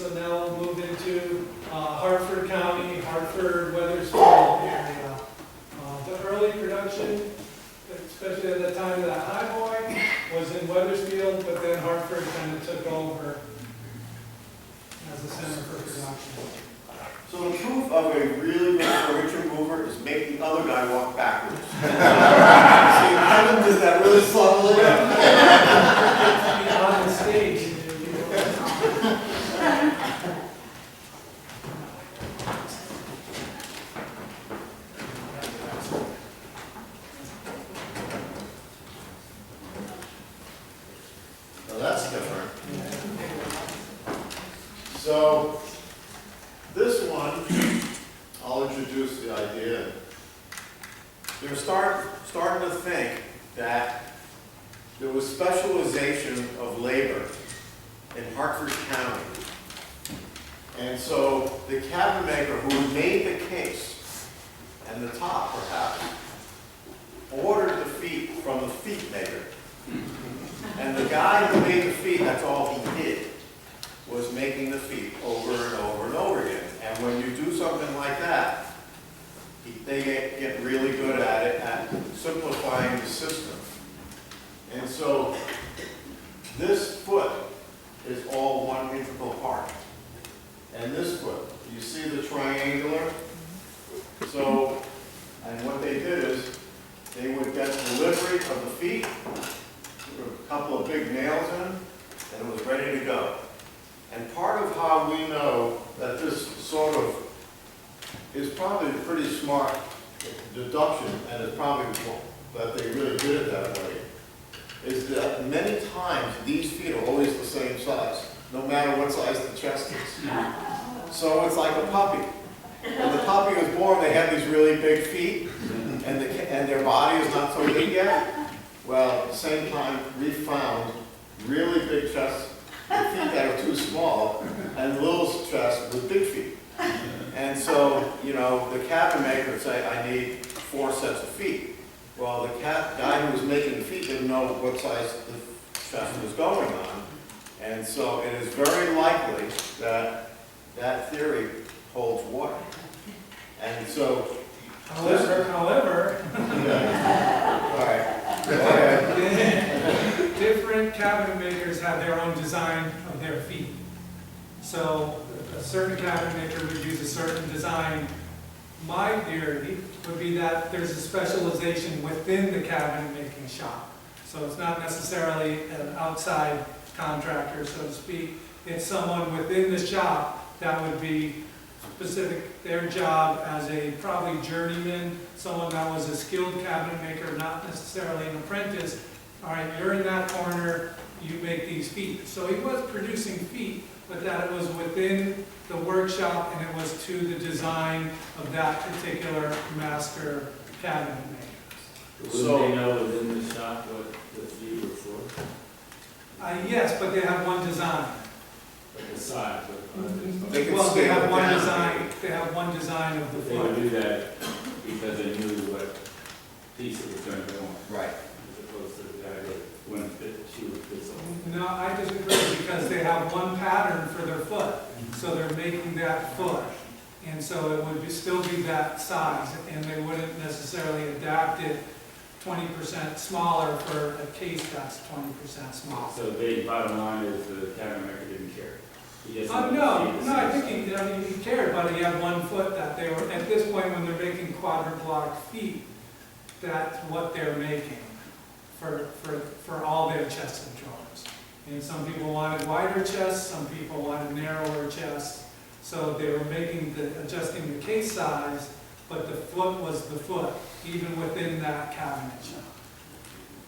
so now we'll move into Hartford County, Hartford, Weathersfield area. The early production, especially at the time of that high boy, was in Weathersfield, but then Hartford kind of took over as a center for production. So the proof of a really good furniture mover is make the other guy walk backwards. See, Kevin did that really slowly. On the stage. Now that's different. So this one, I'll introduce the idea. They're starting to think that there was specialization of labor in Hartford County. And so the cabinet maker who made the case, and the top perhaps, ordered the feet from the feet maker. And the guy who made the feet, that's all he did, was making the feet over and over and over again. And when you do something like that, they get really good at it, at simplifying the system. And so this foot is all one integral part. And this foot, you see the triangular? So, and what they did is, they would get delivery of the feet, put a couple of big nails in, and it was ready to go. And part of how we know that this sort of is probably a pretty smart deduction, and it's probably that they really did it that way, is that many times these feet are always the same size, no matter what size the chest is. So it's like a puppy. When the puppy was born, they had these really big feet, and their body is not so big yet. Well, at the same time, we found really big chests with feet that are too small, and little chests with big feet. And so, you know, the cabinet maker would say, I need 4 sets of feet. Well, the guy who was making the feet didn't know what size the chest was going on. And so it is very likely that that theory holds water. And so, However, all right, go ahead. different cabinet makers have their own design of their feet. So a certain cabinet maker would use a certain design. My theory would be that there's a specialization within the cabinet making shop. So it's not necessarily an outside contractor, so to speak. It's someone within the shop that would be specific, their job as a probably journeyman, someone that was a skilled cabinet maker, not necessarily an apprentice. All right, you're in that corner, you make these feet. So he was producing feet, but that it was within the workshop and it was to the design of that particular master cabinet maker. Wouldn't they know within the shop what the feet were for? Yes, but they have one design. Like the size? They can Well, they scale have it one down. design. They have one design of the They would foot. do that because they knew what piece it was going to go on. Right. As opposed to the guy that wouldn't fit, she would fit something. No, I disagree because they have one pattern for their foot, so they're making that foot. And so it would still be that size, and they wouldn't necessarily adapt it 20% smaller for a case that's 20% smaller. So the bottom line is the cabinet maker didn't care. He just wanted No, to see the I size. think he cared, but he had one foot that they were, at this point when they're making quadruplock feet, that's what they're making for all their chests and drawers. And some people wanted wider chests, some people wanted narrower chests. So they were adjusting the case size, but the foot was the foot, even within that cabinet shop.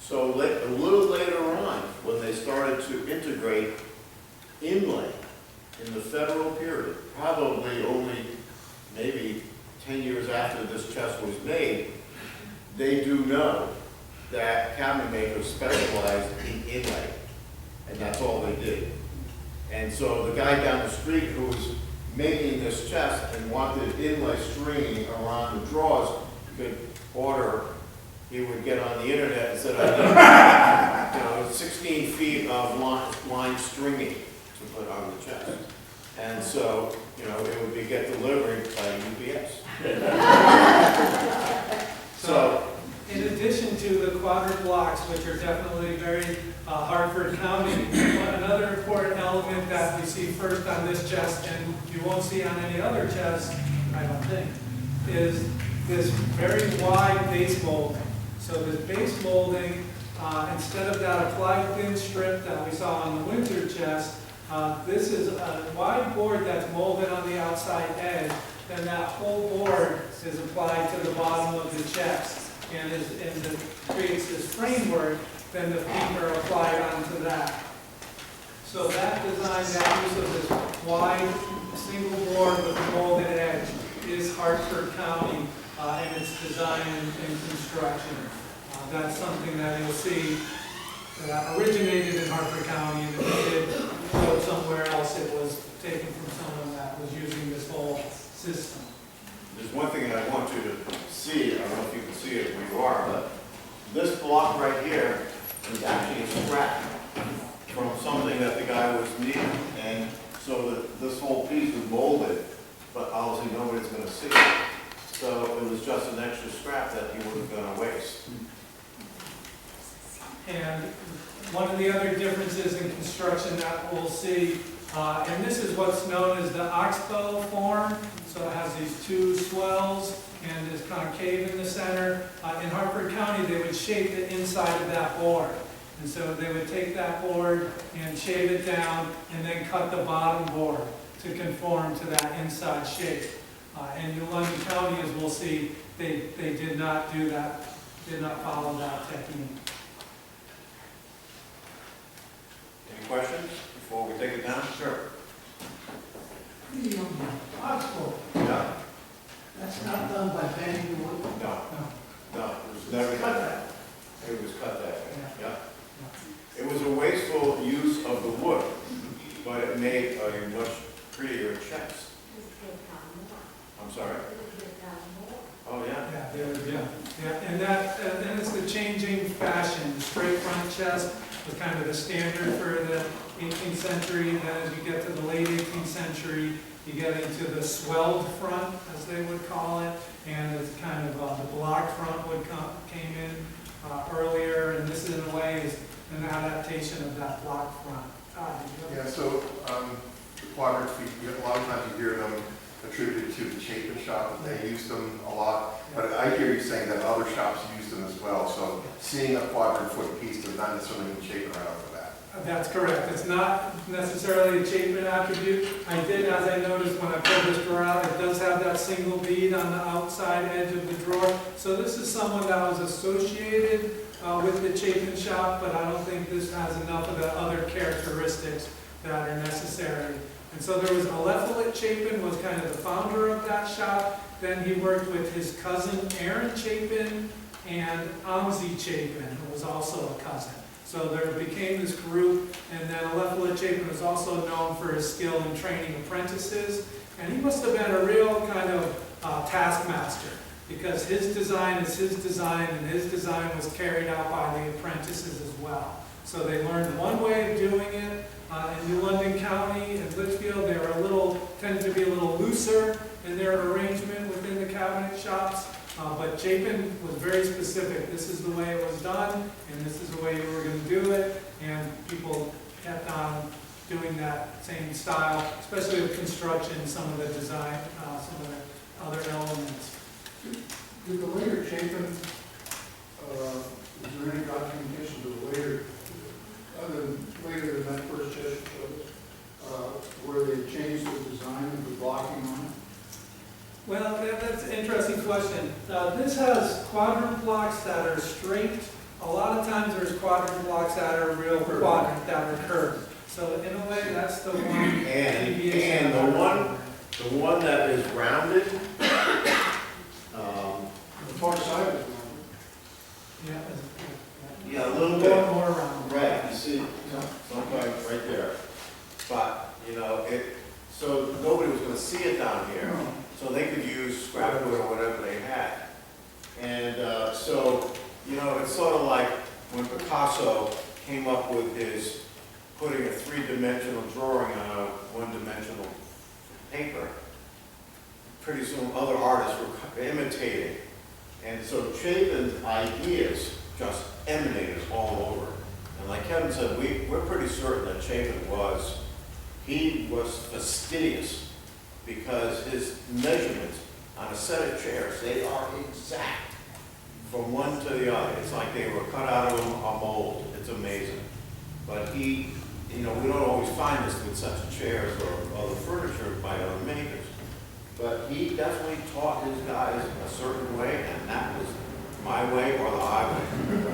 So a little later on, when they started to integrate inlay in the federal period, probably only maybe 10 years after this chest was made, they do know that cabinet makers specialized in inlay, and that's all they did. And so the guy down the street who was making this chest and wanted inlay stringing around the drawers could order, he would get on the internet and said, I need 16 feet of line stringing to put on the chest. And so, you know, it would be get delivered by UPS. So, in addition to the quadrant blocks, which are definitely very Hartford County, another important element that we see first on this chest, and you won't see on any other chest, I don't think, is this very wide base molding. So this base molding, instead of that applied thin strip that we saw on the winter chest, this is a wide board that's molded on the outside edge, then that whole board is applied to the bottom of the chest. And it creates this framework, then the feet are applied onto that. So that design, that use of this wide single board with a molded edge is Hartford County in its design and construction. That's something that you'll see that originated in Hartford County, and if it did go somewhere else, it was taken from someone that was using this whole system. there's one thing that I want you to see, I don't know if you can see it where you are, but this block right here is actually a scrap from something that the guy was needing. And so this whole piece is molded, but obviously nobody's gonna see it. So it was just an extra scrap that he wasn't gonna waste. And one of the other differences in construction that we'll see, and this is what's known as the oxbow form. So it has these two swells and is concave in the center. In Hartford County, they would shape the inside of that board. And so they would take that board and shave it down and then cut the bottom board to conform to that inside shape. And in London County, as we'll see, they did not do that, did not follow that technique. Any questions before we take it down? Sure. The oxbow, Yeah? that's not done by bending the wood. No, No. no, it was never Cut done. that. It was cut that way, yeah. It was a wasteful use of the wood, but it made a much prettier chest. I'm sorry? Oh, yeah? And and it's the changing fashion. The straight front chest was kind of the standard for the 18th century. Then as you get to the late 18th century, you get into the swelled front, as they would call it, and it's kind of the block front came in earlier, and this in a way is an adaptation of that block front. Yeah, so the quadrant feet, a lot of times you hear them attributed to the Chapin shop, that they used them a lot. But I hear you saying that other shops used them as well. So seeing a quadrant foot piece does not necessarily mean Chapin right off the bat. That's correct. It's not necessarily a Chapin attribute. I did, as I noticed when I pulled this drawer out, it does have that single bead on the outside edge of the drawer. So this is someone that was associated with the Chapin shop, but I don't think this has enough of the other characteristics that are necessary. And so there was Alephalet Chapin was kind of the founder of that shop. Then he worked with his cousin Aaron Chapin and Amzi Chapin, who was also a cousin. So there became this group, and then Alephalet Chapin was also known for his skill in training apprentices. And he must have been a real kind of taskmaster, because his design is his design, and his design was carried out by the apprentices as well. So they learned one way of doing it. In New London County and Litchfield, they were tended to be a little looser in their arrangement within the cabinet shops. But Chapin was very specific. This is the way it was done, and this is the way we were going to do it. And people kept on doing that same style, especially with construction, some of the design, some of the other elements. Did the later Chapin, is there any documentation of the later, other than later than that first chest where they changed the design of the blocking on it? Well, that's an interesting question. This has quadrant blocks that are straight. A lot of times there's quadrant blocks that are real quadrant, that are curved. So in a way, that's the one deviation. And the one that is rounded, The far side is Yeah, yeah, a little more, bit. more around. Right, you see, something right there. But, you know, so nobody was gonna see it down here, so they could use scrap wood or whatever they had. And so, you know, it's sort of like when Picasso came up with his putting a three-dimensional drawing on a one-dimensional paper, pretty soon other artists were imitating. And so Chapin's ideas just emanated all over. And like Kevin said, we're pretty certain that Chapin was fastidious, because his measurements on a set of chairs, they are exact from one to the other. It's like they were cut out of a mold. It's amazing. But he, we don't always find this with such chairs or other furniture by other makers. But he definitely taught his guys a certain way, and that was my way or the highway.